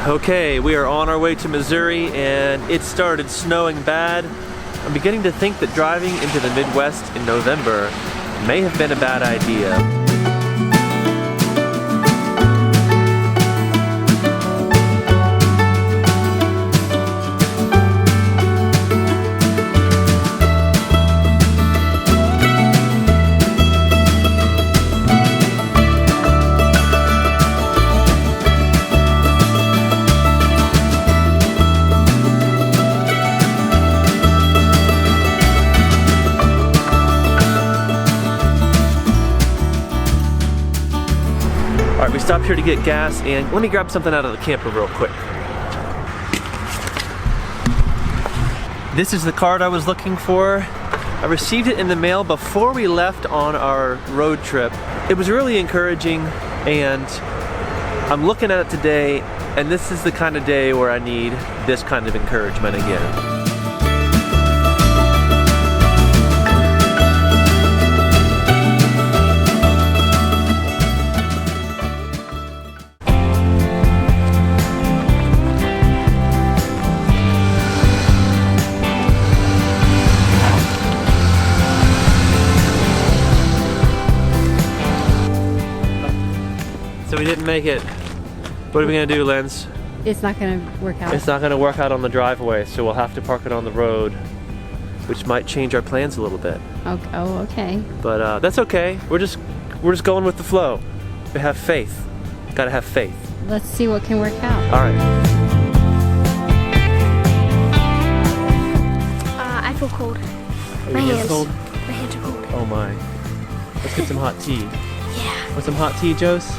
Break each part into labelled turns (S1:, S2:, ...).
S1: Okay, we are on our way to Missouri and it started snowing bad. I'm beginning to think that driving into the Midwest in November may have been a bad idea. Alright, we stopped here to get gas and let me grab something out of the camper real quick. This is the card I was looking for. I received it in the mail before we left on our road trip. It was really encouraging and I'm looking at it today and this is the kind of day where I need this kind of encouragement again. So we didn't make it. What are we gonna do, Linz?
S2: It's not gonna work out.
S1: It's not gonna work out on the driveway, so we'll have to park it on the road, which might change our plans a little bit.
S2: Okay. Oh, okay.
S1: But that's okay. We're just going with the flow. We have faith. Gotta have faith.
S2: Let's see what can work out.
S1: All right.
S3: I feel cold.
S1: Are your hands cold?
S3: My hands are cold.
S1: Oh my. Let's get some hot tea.
S3: Yeah.
S1: Want some hot tea, Jose?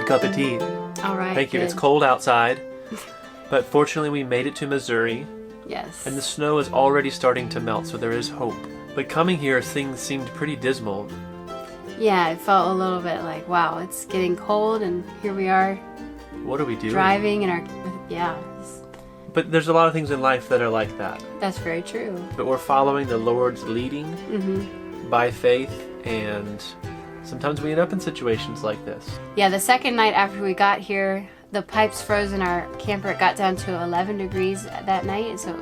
S1: Cup of tea.
S2: All right.
S1: Thank you.
S2: Good.
S1: It's cold outside, but fortunately we made it to Missouri.
S2: Yes.
S1: And the snow is already starting to melt, so there is hope. But coming here, things seemed pretty dismal.
S2: Yeah, it felt a little bit like, wow, it's getting cold, and here we are.
S1: What are we doing?
S2: Driving in our, yeah.
S1: But there's a lot of things in life that are like that.
S2: That's very true.
S1: But we're following the Lord's leading by faith, and sometimes we end up in situations like this.
S2: Yeah, the second night after we got here, the pipes froze in our camper. It got down to 11 degrees that night, and so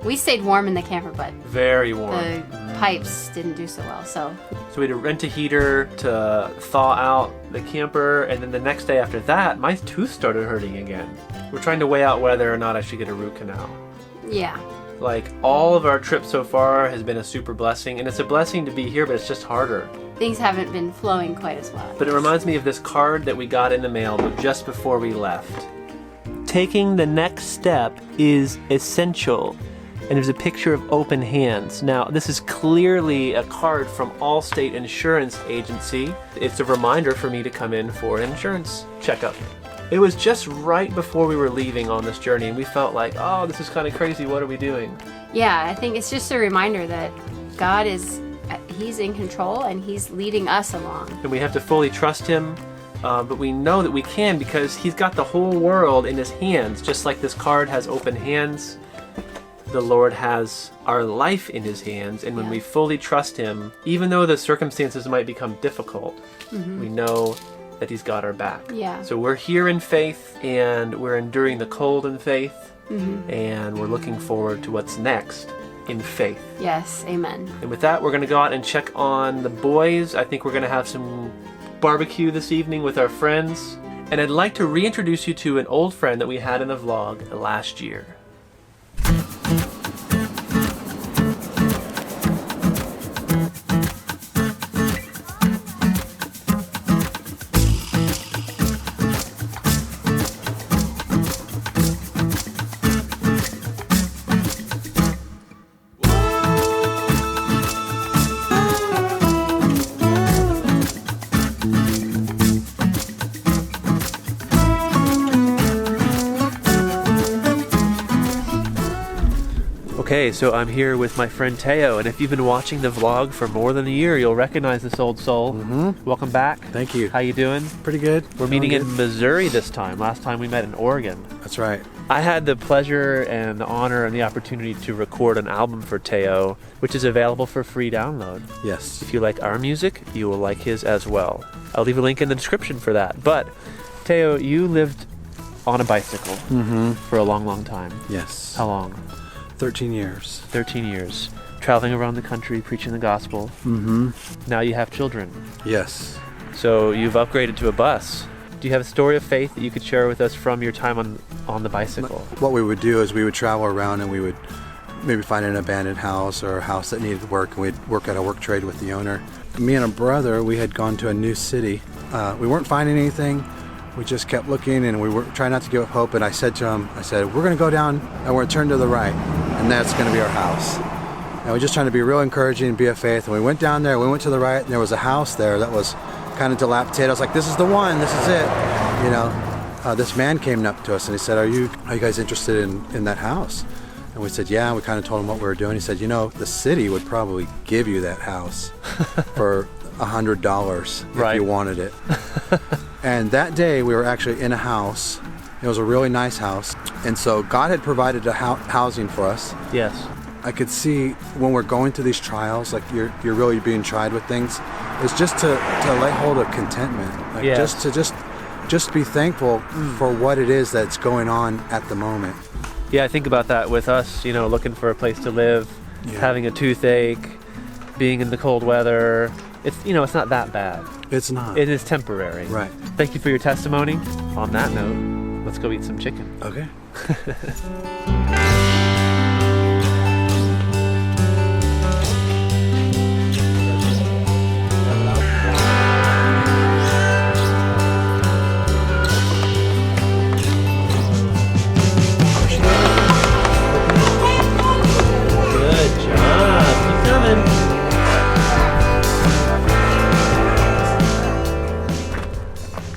S2: we stayed warm in the camper, but
S1: very warm.
S2: The pipes didn't do so well, so
S1: we had to rent a heater to thaw out the camper, and then the next day after that, my tooth started hurting again. We're trying to weigh out whether or not I should get a root canal.
S2: yeah.
S1: Like, all of our trips so far has been a super blessing, and it's a blessing to be here, but it's just harder.
S2: Things haven't been flowing quite as well.
S1: But it reminds me of this card that we got in the mail just before we left. Taking the next step is essential. And there's a picture of open hands. Now, this is clearly a card from Allstate Insurance Agency. It's a reminder for me to come in for an insurance checkup. It was just right before we were leaving on this journey, and we felt like, oh, this is kind of crazy. What are we doing?
S2: Yeah, I think it's just a reminder that God He's in control and He's leading us along.
S1: And we have to fully trust Him, but we know that we can because He's got the whole world in His hands. Just like this card has open hands, the Lord has our life in His hands, and when we fully trust Him, even though the circumstances might become difficult, we know that He's got our back.
S2: Yeah.
S1: So we're here in faith, and we're enduring the cold in faith, and we're looking forward to what's next in faith.
S2: Yes, amen.
S1: And with that, we're going to go out and check on the boys. I think we're going to have some barbecue this evening with our friends. And I'd like to reintroduce you to an old friend that we had in the vlog last year. Okay, so I'm here with my friend Teo, and if you've been watching the vlog for more than a year, you'll recognize this old soul. Welcome back.
S4: Thank you.
S1: How you doing?
S4: Pretty good.
S1: We're meeting in Missouri this time. Last time we met in Oregon.
S4: That's right.
S1: I had the pleasure and the honor and the opportunity to record an album for Teo, which is available for free download.
S4: Yes.
S1: If you like our music, you will like his as well. I'll leave a link in the description for that. But Teo, you lived on a bicycle for a long, long time.
S4: Yes.
S1: How long?
S4: 13 years.
S1: 13 years. Traveling around the country, preaching the gospel. Now you have children.
S4: Yes.
S1: So you've upgraded to a bus. Do you have a story of faith that you could share with us from your time on the bicycle?
S4: What we would do is we would travel around and we would maybe find an abandoned house or a house that needed work, and we'd work at a work trade with the owner. Me and a brother, we had gone to a new city. We weren't finding anything. We just kept looking, and we were trying not to give up hope. And I said to him, we're going to go down and we're going to turn to the right, and that's going to be our house. And we're just trying to be real encouraging and be of faith. And we went down there, we went to the right, and there was a house there that was kind of dilapidated. I was like, this is the one, this is it. You know, this man came up to us and he said, are you guys interested in that house? And we said, yeah. And we kind of told him what we were doing. He said, you know, the city would probably give you that house for $100 if you wanted it. And that day we were actually in a house. It was a really nice house. And so God had provided a housing for us.
S1: Yes.
S4: I could see when we're going through these trials, like you're really being tried with things, it's just to lay hold of contentment. Like just be thankful for what it is that's going on at the moment.
S1: Yeah, I think about that with us, you know, looking for a place to live, having a toothache, being in the cold weather. It's, you know, it's not that bad.
S4: It's not.
S1: It is temporary.
S4: Right.
S1: Thank you for your testimony. On that note, let's go eat some chicken.
S4: Okay.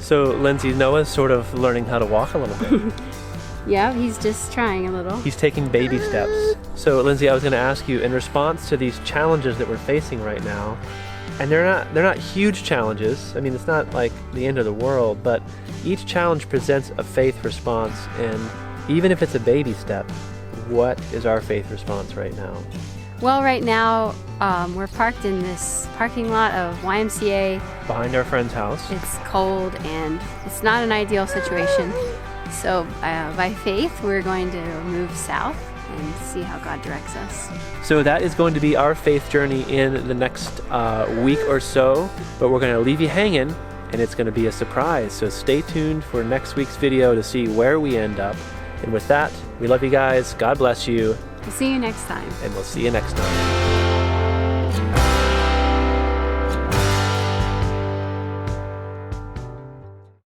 S1: So, Lindsay, Noah's sort of learning how to walk a little bit.
S2: Yeah, he's just trying a little.
S1: He's taking baby steps. So, Lindsay, I was going to ask you, in response to these challenges that we're facing right now, and they're not huge challenges. I mean, it's not like the end of the world, but each challenge presents a faith response, and even if it's a baby step, what is our faith response right now?
S2: Well, right now, we're parked in this parking lot of YMCA.
S1: Behind our friend's house.
S2: It's cold and it's not an ideal situation. So by faith, we're going to move south and see how God directs us.
S1: So that is going to be our faith journey in the next week or so, but we're going to leave you hanging, and it's going to be a surprise. So stay tuned for next week's video to see where we end up. And with that, we love you guys. God bless you.
S2: We'll see you next time.
S1: And we'll see you next time.